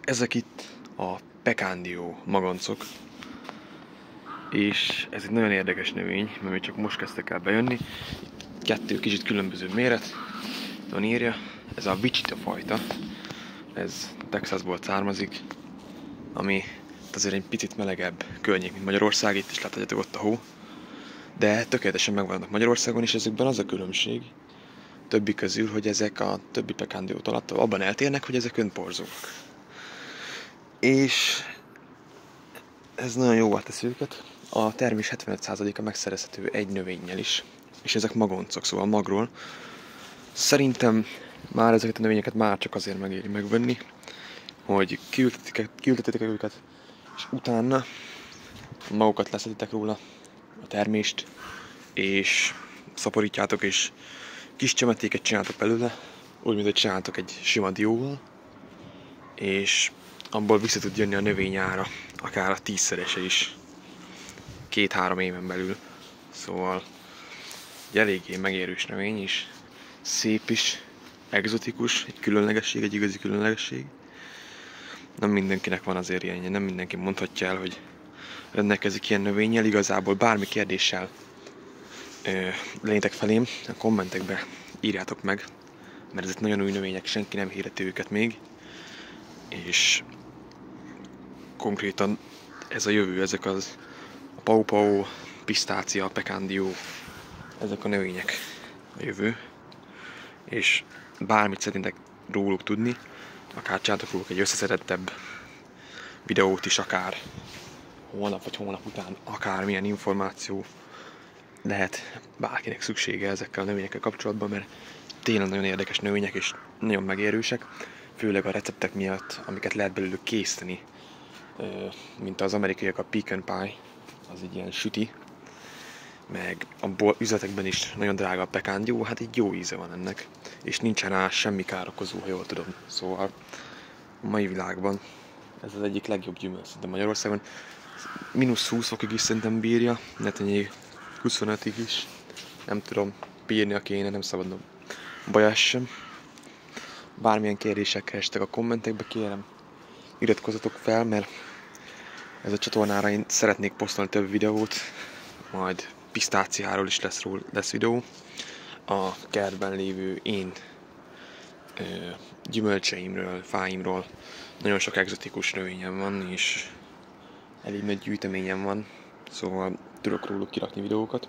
Ezek itt a Pecandio magancok, és ez egy nagyon érdekes növény, mert még csak most kezdtek el bejönni. Kettő kicsit különböző méret, van írja, ez a Wichita fajta, ez Texasból származik, ami azért egy picit melegebb környék, mint Magyarország, itt is láthatjátok ott a hó, de tökéletesen megvannak Magyarországon is. Ezekben az a különbség többi közül, hogy ezek a többi Pecandiótól abban eltérnek, hogy ezek önporzóak. És ez nagyon jóvá teszi őket. A termés 75%-a megszerezhető egy növényel is. És ezek magoncok, szóval magról. Szerintem már ezeket a növényeket már csak azért megéri megvenni, hogy kiültetitek őket, és utána magukat leszeditek róla, a termést, és szaporítjátok, és kis csemetéket csináltok belőle, úgy, mint hogy csináltok egy sima dióval, és abból vissza tud jönni a növény ára, akár a 10-szerese is, 2-3 éven belül. Szóval egy eléggé megérős növény is, szép is, egzotikus, egy különlegesség, egy igazi különlegesség. Nem mindenkinek van azért ilyenje, nem mindenki mondhatja el, hogy rendelkezik ilyen növényel. Igazából bármi kérdéssel legyetek felém, a kommentekbe írjátok meg, mert ezek nagyon új növények, senki nem hirdeti őket még, és konkrétan ez a jövő, ezek a pau-pau, pisztácia, pecandio, ezek a növények a jövő, és bármit szeretnétek róluk tudni, akár csináltok róluk egy összeszedettebb videót is, akár holnap vagy hónap után, akármilyen információ lehet bárkinek szüksége ezekkel a növényekkel kapcsolatban, mert tényleg nagyon érdekes növények és nagyon megérősek, főleg a receptek miatt, amiket lehet belőlük készíteni, mint az amerikaiak a pecan pie, az egy ilyen süti, meg a üzletekben is nagyon drága a pecandio, hát egy jó íze van ennek, és nincsen rá semmi károkozó, ha jól tudom. Szóval a mai világban ez az egyik legjobb gyümölcs, de Magyarországon -20 fokig is szerintem bírja, netanyég 25-ig is, nem tudom, bírnia kéne, nem szabadna bajás sem. Bármilyen kérdésekkel estek a kommentekbe, kérem, iratkozzatok fel, mert ez a csatornára én szeretnék posztolni több videót, majd pisztáciáról is lesz videó, a kertben lévő én gyümölcseimről, fáimról. Nagyon sok egzotikus növényem van, és elég nagy gyűjteményem van, szóval tudok róluk kirakni videókat.